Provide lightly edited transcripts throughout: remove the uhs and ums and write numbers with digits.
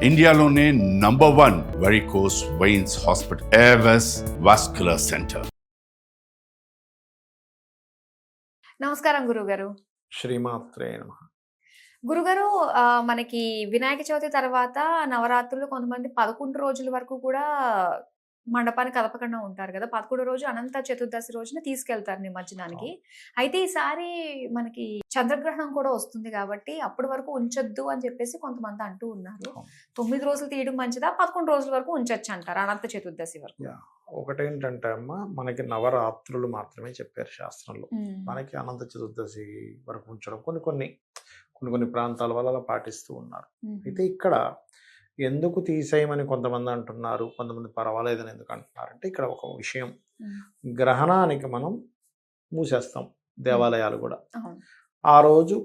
ఇండియాలోనే #1 varicose veins hospital Avis vascular centre. నమస్కారం గురుగారు. శ్రీమాత్రే నమః. గురుగారు, మనకి వినాయక చవితి తర్వాత నవరాత్రులు కొంతమంది 11 రోజుల వరకు కూడా మండపాన్ని కదపకుండా ఉంటారు కదా! 11 రోజు అనంత చతుర్దశి రోజున తీసుకెళ్తారు నిమజ్జనానికి. అయితే ఈసారి మనకి చంద్రగ్రహణం కూడా వస్తుంది కాబట్టి అప్పటి వరకు ఉంచొద్దు అని చెప్పేసి కొంతమంది అంటూ ఉన్నారు. 9 రోజులు తీయడం మంచిదా? 11 రోజుల వరకు ఉంచొచ్చు అంటారా అనంత చతుర్దశి వరకు? ఒకటేంటంటే అమ్మ, మనకి నవరాత్రులు మాత్రమే చెప్పారు శాస్త్రంలో. మనకి అనంత చతుర్దశి వరకు ఉంచడం కొన్ని ప్రాంతాల వల్ల అలా పాటిస్తూ ఉన్నారు. అయితే ఇక్కడ ఎందుకు తీసేయమని కొంతమంది అంటున్నారు, కొంతమంది పర్వాలేదని ఎందుకు అంటున్నారు అంటే, ఇక్కడ ఒక విషయం, గ్రహణానికి మనం మూసేస్తాం దేవాలయాలు కూడా. ఆ రోజు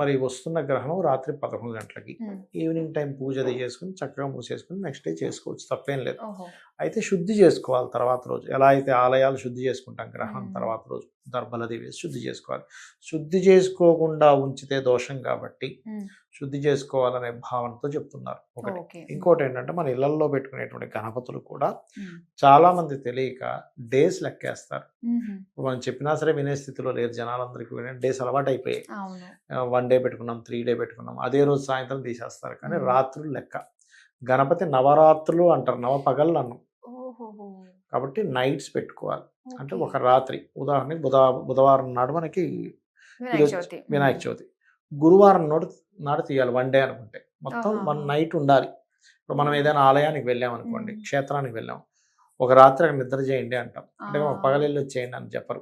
మరి వస్తున్న గ్రహణం రాత్రి 11 గంటలకి, ఈవినింగ్ టైం పూజ చేసుకుని చక్కగా మూసేసుకుని నెక్స్ట్ డే చేసుకోవచ్చు, తప్పేం లేదు. అయితే శుద్ధి చేసుకోవాలి తర్వాత రోజు. ఎలా అయితే ఆలయాలు శుద్ధి చేసుకుంటాం గ్రహణం తర్వాత రోజు, దర్భలది వేసి శుద్ధి చేసుకోవాలి. శుద్ధి చేసుకోకుండా ఉంచితే దోషం కాబట్టి శుద్ధి చేసుకోవాలనే భావనతో చెప్తున్నారు ఒకటి. ఇంకోటి ఏంటంటే, మన ఇళ్లలో పెట్టుకునేటువంటి గణపతులు కూడా చాలా మంది తెలియక డేస్ లెక్కేస్తారు. మనం చెప్పినా సరే వినే స్థితిలో లేరు జనాలందరికీ. డేస్ అలవాటు అయిపోయాయి. 1 డే పెట్టుకున్నాం, 3 డే పెట్టుకున్నాం, అదే రోజు సాయంత్రం తీసేస్తారు. కానీ రాత్రులు లెక్క. గణపతి నవరాత్రులు అంటారు, నవపగళ్ళు అన్నం కాబట్టి నైట్స్ పెట్టుకోవాలి. అంటే ఒక రాత్రి, ఉదాహరణకి బుధవారం నాడు మనకి వినాయక చవితి, గురువారం నాడు తీయాలి. 1 డే అనుకుంటే మొత్తం 1 నైట్ ఉండాలి. ఇప్పుడు మనం ఏదైనా ఆలయానికి వెళ్ళామనుకోండి, క్షేత్రానికి వెళ్ళాం, ఒక రాత్రి అక్కడ నిద్ర చేయండి అంటాం. అంటే ఒక పగలెళ్ళి వచ్చేయండి అని చెప్పరు.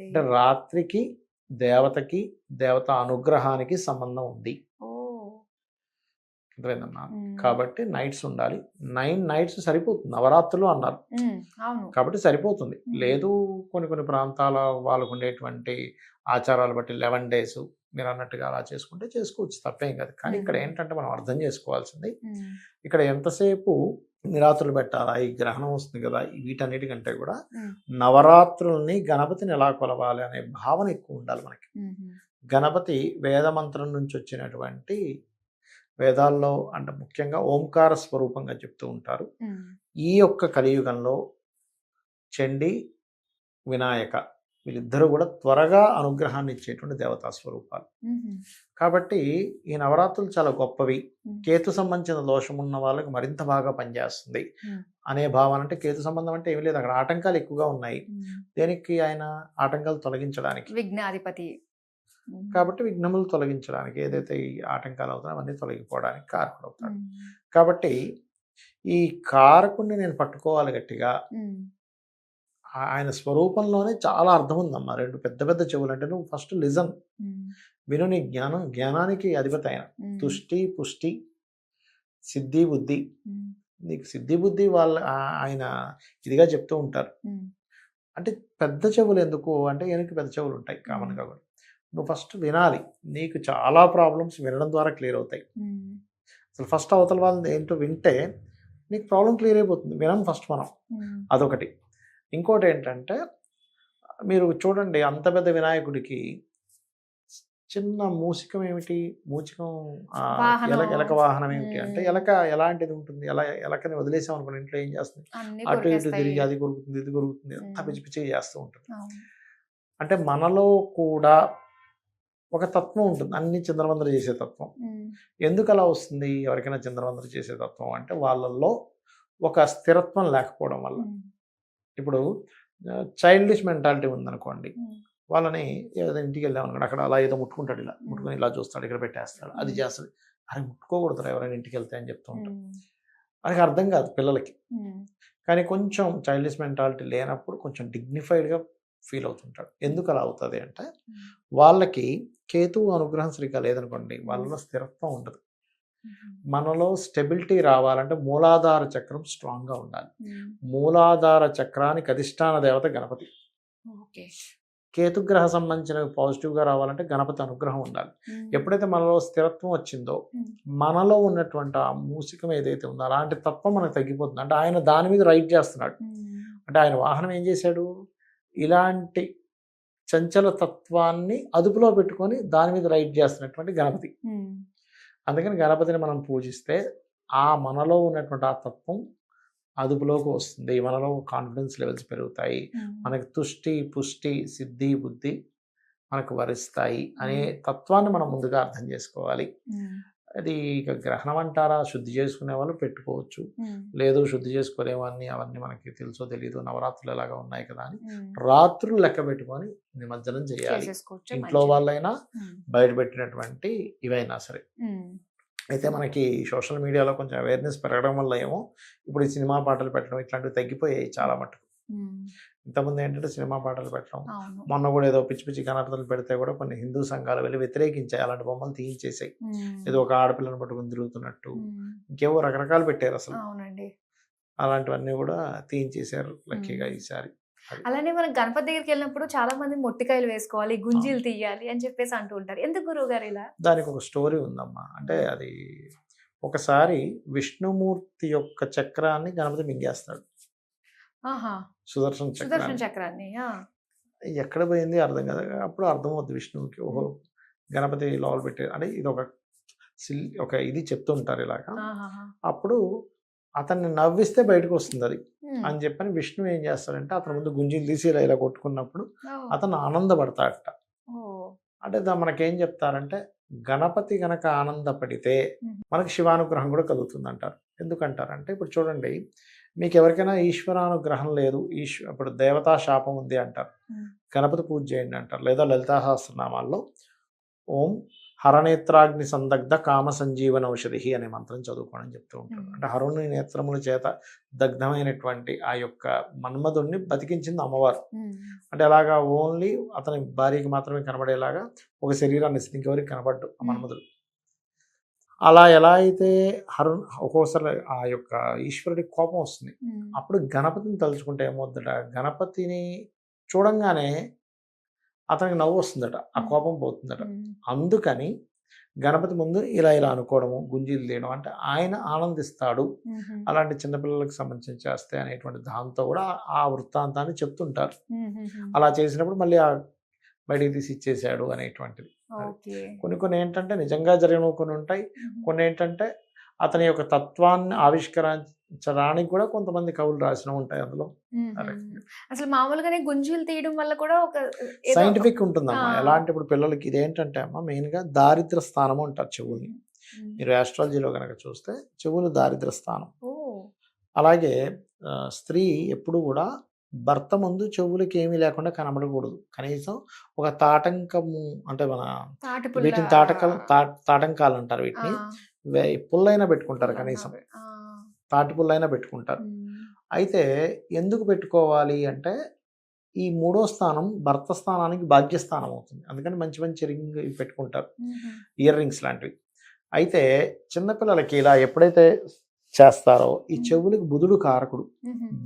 అంటే రాత్రికి దేవతకి, దేవత అనుగ్రహానికి సంబంధం ఉంది. అర్థమైందమ్మా? కాబట్టి నైట్స్ ఉండాలి. 9 నైట్స్ సరిపోతుంది. నవరాత్రులు అన్నారు కాబట్టి సరిపోతుంది. లేదు, కొన్ని ప్రాంతాల వాళ్ళకు ఉండేటువంటి ఆచారాలు బట్టి 11 డేస్ మీరు అన్నట్టుగా అలా చేసుకుంటే చేసుకోవచ్చు, తప్పేం కాదు. కానీ ఇక్కడ ఏంటంటే, మనం అర్థం చేసుకోవాల్సింది, ఇక్కడ ఎంతసేపు నిరాత్రులు పెట్టాలా, ఈ గ్రహణం వస్తుంది కదా, వీటన్నిటికంటే కూడా నవరాత్రుల్ని గణపతిని ఎలా కొలవాలి అనే భావన ఎక్కువ ఉండాలి మనకి. గణపతి వేదమంత్రం నుంచి వచ్చినటువంటి, వేదాల్లో అంటే ముఖ్యంగా ఓంకార స్వరూపంగా చెప్తూ ఉంటారు. ఈ యొక్క కలియుగంలో చండి, వినాయక వీళ్ళిద్దరూ కూడా త్వరగా అనుగ్రహాన్ని ఇచ్చేటువంటి దేవతా స్వరూపాలు. కాబట్టి ఈ నవరాత్రులు చాలా గొప్పవి. కేతు సంబంధించిన దోషం ఉన్న వాళ్ళకి మరింత బాగా పనిచేస్తుంది అనే భావన. అంటే కేతు సంబంధం అంటే ఏమి లేదు, అక్కడ ఆటంకాలు ఎక్కువగా ఉన్నాయి. దేనికి? ఆయన ఆటంకాలు తొలగించడానికి, విఘ్నాధిపతి కాబట్టి విఘ్నములు తొలగించడానికి, ఏదైతే ఈ ఆటంకాలు అవుతాయో అవన్నీ తొలగిపోవడానికి కారకుడు అవుతాడు. కాబట్టి ఈ కారకుడిని నేను పట్టుకోవాలి గట్టిగా. ఆయన స్వరూపంలోనే చాలా అర్థం ఉందమ్మా. 2 పెద్ద చెవులు. అంటే నువ్వు ఫస్ట్ లిజన్, విను. నీ జ్ఞానానికి అధిపతి ఆయన. తుష్టి, పుష్టి, సిద్ధి, బుద్ధి. నీకు సిద్ధి బుద్ధి ఆయన ఇదిగా చెప్తూ ఉంటారు. అంటే పెద్ద చెవులు ఎందుకు అంటే, వెనక్కి పెద్ద చెవులు ఉంటాయి కామన్గా కూడా. నువ్వు ఫస్ట్ వినాలి. నీకు చాలా ప్రాబ్లమ్స్ వినడం ద్వారా క్లియర్ అవుతాయి. అసలు ఫస్ట్ అవతల వాళ్ళని ఏంటో వింటే నీకు ప్రాబ్లం క్లియర్ అయిపోతుంది. వినం ఫస్ట్ మనం, అదొకటి. ఇంకోటి ఏంటంటే, మీరు చూడండి, అంత పెద్ద వినాయకుడికి చిన్న మూషికం ఏమిటి, ఎలక వాహనం ఏమిటి అంటే, ఎలక ఎలాంటిది ఉంటుంది? ఎలకని వదిలేసాం అనుకోండి, ఇంట్లో ఏం చేస్తుంది? అటు ఇటు తిరిగి అది కొరుకుతుంది, ఇది కొరుకుతుంది, అంతా పిచ్చి పిచ్చిగా చేస్తూ ఉంటుంది. అంటే మనలో కూడా ఒక తత్వం ఉంటుంది, అన్ని చిందరవందర చేసే తత్వం. ఎందుకు అలా వస్తుంది? ఎవరికైనా చిందరవందర చేసే తత్వం అంటే, వాళ్ళల్లో ఒక స్థిరత్వం లేకపోవడం వల్ల. ఇప్పుడు చైల్డిష్ మెంటాలిటీ ఉందనుకోండి, వాళ్ళని ఏదో ఇంటికి వెళ్ళాం అనుకోండి, అక్కడ అలా ఏదో ముట్టుకుంటాడు, ఇలా ముట్టుకొని ఇలా చూస్తాడు, ఇక్కడ పెట్టేస్తాడు, అది చేస్తాడు. అది ముట్టుకోకూడదు ఎవరైనా ఇంటికి వెళ్తే అని చెప్తూ ఉంటాం. మనకి అర్థం కాదు పిల్లలకి. కానీ కొంచెం చైల్డిష్ మెంటాలిటీ లేనప్పుడు కొంచెం డిగ్నిఫైడ్గా ఫీల్ అవుతుంటాడు. ఎందుకు అలా అవుతుంది అంటే, వాళ్ళకి కేతువు అనుగ్రహం సరిగ్గా లేదనుకోండి, వాళ్ళలో స్థిరత్వం ఉండదు. మనలో స్టెబిలిటీ రావాలంటే మూలాధార చక్రం స్ట్రాంగ్గా ఉండాలి. మూలాధార చక్రానికి అధిష్టాన దేవత గణపతి. కేతుగ్రహ సంబంధించినవి పాజిటివ్గా రావాలంటే గణపతి అనుగ్రహం ఉండాలి. ఎప్పుడైతే మనలో స్థిరత్వం వచ్చిందో, మనలో ఉన్నటువంటి ఆ మూసికం ఏదైతే ఉందో అలాంటి తత్వం మనకు తగ్గిపోతుంది. అంటే ఆయన దాని మీద రైడ్ చేస్తున్నాడు. అంటే ఆయన వాహనం ఏం చేశాడు? ఇలాంటి చంచల తత్వాన్ని అదుపులో పెట్టుకొని దాని మీద రైడ్ చేస్తున్నటువంటి గణపతి. అందుకని గణపతిని మనం పూజిస్తే ఆ మనలో ఉన్నటువంటి ఆ తత్వం అదుపులోకి వస్తుంది. మనలో కాన్ఫిడెన్స్ లెవెల్స్ పెరుగుతాయి. మనకి తుష్టి, పుష్టి, సిద్ధి, బుద్ధి మనకు వరిస్తాయి అనే తత్వాన్ని మనం ముందుగా అర్థం చేసుకోవాలి. అది ఇక గ్రహణం అంటారా, శుద్ధి చేసుకునే వాళ్ళు పెట్టుకోవచ్చు. లేదు శుద్ధి చేసుకునేవన్నీ అవన్నీ మనకి తెలుసో తెలీదు, నవరాత్రులు ఎలాగా ఉన్నాయి కదా అని రాత్రులు లెక్క పెట్టుకొని నిమజ్జనం చేయాలి. ఇంట్లో వాళ్ళైనా బయట పెట్టినటువంటి ఇవైనా సరే. అయితే మనకి సోషల్ మీడియాలో కొంచెం అవేర్నెస్ పెరగడం వల్ల ఏమో ఇప్పుడు ఈ సినిమా పాటలు పెట్టడం ఇట్లాంటివి తగ్గిపోయాయి చాలా మటుకు. ఇంతకుముందు ఏంటంటే సినిమా పాటలు పెట్టడం, మొన్న కూడా ఏదో పిచ్చి పిచ్చి కనర్తలు పెడితే కూడా కొన్ని హిందూ సంఘాలు వెళ్ళి వ్యతిరేకించాయి, అలాంటి బొమ్మలు తీయించేసాయి. ఏదో ఒక ఆడపిల్లని పట్టుకుని తిరుగుతున్నట్టు ఇంకేవో రకరకాలు పెట్టారు అసలు. అలాంటివన్నీ కూడా తీయించేశారు లక్కీగా ఈసారి. అలానే మనం గణపతి దగ్గరికి వెళ్ళినప్పుడు చాలా మంది మొట్టికాయలు వేసుకోవాలి, గుంజీలు తీయాలి అని చెప్పేసి అంటూ ఉంటారు. ఎందుకు గురువు గారు ఇలా? దానికి ఒక స్టోరీ ఉందమ్మా. అంటే అది ఒకసారి విష్ణుమూర్తి యొక్క చక్రాన్ని గణపతి మింగేస్తాడు, సుదర్శన చక్రాన్ని. ఎక్కడ పోయింది అర్థం కదా. అప్పుడు అర్థమవుద్ది విష్ణువుకి, ఓహో గణపతి లోపల పెట్టారు అంటే ఇది ఒక ఇది చెప్తుంటారు ఇలాగా. అప్పుడు అతన్ని నవ్విస్తే బయటకు వస్తుంది అది అని చెప్పని విష్ణువు ఏం చేస్తాడంటే అతని ముందు గుంజీలు తీసి ఇలా కొట్టుకున్నప్పుడు అతను ఆనందపడతాడట. అంటే మనకేం చెప్తారంటే గణపతి గనక ఆనందపడితే మనకి శివానుగ్రహం కూడా కలుగుతుంది అంటారు. ఎందుకంటారంటే ఇప్పుడు చూడండి, మీకు ఎవరికైనా ఈశ్వరానుగ్రహం లేదు, ఇప్పుడు దేవతా శాపం ఉంది అంటారు, గణపతి పూజ చేయండి అంటారు. లేదా లలితా సహస్రనామాల్లో ఓం హరనేత్రాగ్ని సందగ్ధ కామ సంజీవన ఔషధి అనే మంత్రం చదువుకోవడం చెప్తూ ఉంటారు. అంటే హరుని నేత్రముల చేత దగ్ధమైనటువంటి ఆ యొక్క మన్మధుడిని బతికించింది అమ్మవారు. అంటే అలాగా ఓన్లీ అతని భార్యకి మాత్రమే కనబడేలాగా ఒక శరీరాన్ని ఇస్తుంది, ఇంకెవరికి కనబడ్డు ఆ మన్మధుడు. అలా ఎలా అయితే ఒక్కోసారి ఆ యొక్క ఈశ్వరుడి కోపం వస్తుంది, అప్పుడు గణపతిని తలుచుకుంటే ఏమవుతుందట, గణపతిని చూడంగానే అతనికి నవ్వు వస్తుందట, ఆ కోపం పోతుందట. అందుకని గణపతి ముందు ఇలా అనుకోవడము, గుంజీలు తీయడం అంటే ఆయన ఆనందిస్తాడు, అలాంటి చిన్నపిల్లలకు సంబంధించి చేస్తే అనేటువంటి దాంతో కూడా ఆ వృత్తాంతాన్ని చెప్తుంటారు. అలా చేసినప్పుడు మళ్ళీ ఆ బయటికి తీసి ఇచ్చేసాడు అనేటువంటిది. కొన్ని ఏంటంటే నిజంగా జరిగినవి కొన్ని ఉంటాయి, కొన్ని ఏంటంటే అతని యొక్క తత్వాన్ని ఆవిష్కరించడానికి కూడా కొంతమంది కవులు రాసిన ఉంటాయి అందులో. అసలు మామూలుగానే గుంజీలు తీయడం వల్ల కూడా ఒక సైంటిఫిక్ ఉంటుందమ్మా. ఎలాంటి ఇప్పుడు పిల్లలకి ఇదేంటంటే అమ్మా మెయిన్ గా దారిద్ర స్థానం అంటారు చెవుల్ని. మీరు ఆస్ట్రాలజీలో కనుక చూస్తే చెవులు దారిద్ర స్థానం. అలాగే స్త్రీ ఎప్పుడు కూడా భర్త ముందు చెవులకి ఏమీ లేకుండా కనబడకూడదు. కనీసం ఒక తాటంకము అంటే మన వీటిని తాటంకాలు అంటారు, వీటిని పుల్లైనా పెట్టుకుంటారు, కనీసం తాటి పుల్లైనా పెట్టుకుంటారు. అయితే ఎందుకు పెట్టుకోవాలి అంటే ఈ మూడో స్థానం భర్త స్థానానికి భాగ్యస్థానం అవుతుంది. అందుకని మంచి మంచి రింగ్ పెట్టుకుంటారు, ఇయర్ రింగ్స్ లాంటివి. అయితే చిన్నపిల్లలకి ఇలా ఎప్పుడైతే చేస్తారో ఈ చెవులకు బుధుడు కారకుడు,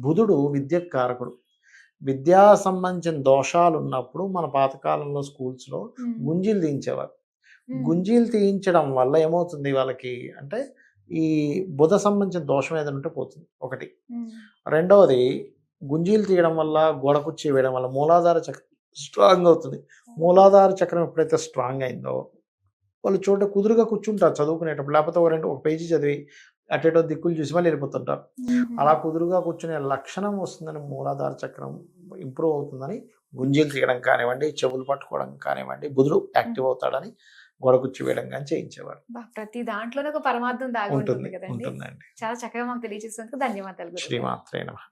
బుధుడు విద్యకు కారకుడు. విద్యా సంబంధించిన దోషాలు ఉన్నప్పుడు మన పాతకాలంలో స్కూల్స్లో గుంజీలు తీయించేవారు. గుంజీలు తీయించడం వల్ల ఏమవుతుంది వాళ్ళకి అంటే ఈ బుధ సంబంధించిన దోషం ఏదైనా ఉంటే పోతుంది ఒకటి. రెండవది గుంజీలు తీయడం వల్ల గోడ కుర్చీ వేయడం వల్ల మూలాధార చక్రం స్ట్రాంగ్ అవుతుంది. మూలాధార చక్రం ఎప్పుడైతే స్ట్రాంగ్ అయిందో వాళ్ళు చోట కుదురుగా కూర్చుంటారు చదువుకునేటప్పుడు. లేకపోతే ఒక పేజీ చదివి అటేటో దిక్కులు చూసి మళ్ళీ వెళ్ళిపోతుంటారు. అలా కుదురుగా కూర్చునే లక్షణం వస్తుందని, మూలాధార చక్రం ఇంప్రూవ్ అవుతుందని గుంజీలు తీయడం కానివ్వండి, చెవులు పట్టుకోవడం కానివ్వండి, బుధుడు యాక్టివ్ అవుతాడని గోడ కుర్చీ వేయడం కానీ చేయించేవారు. ప్రతి దాంట్లోనే ఒక పరమార్థం దాగి ఉంటుంది కదండి. ఉంటుందండి. చాలా చక్కగా మాకు తెలియజేసినందుకు ధన్యవాదాలు. శ్రీమాత్రే నమః.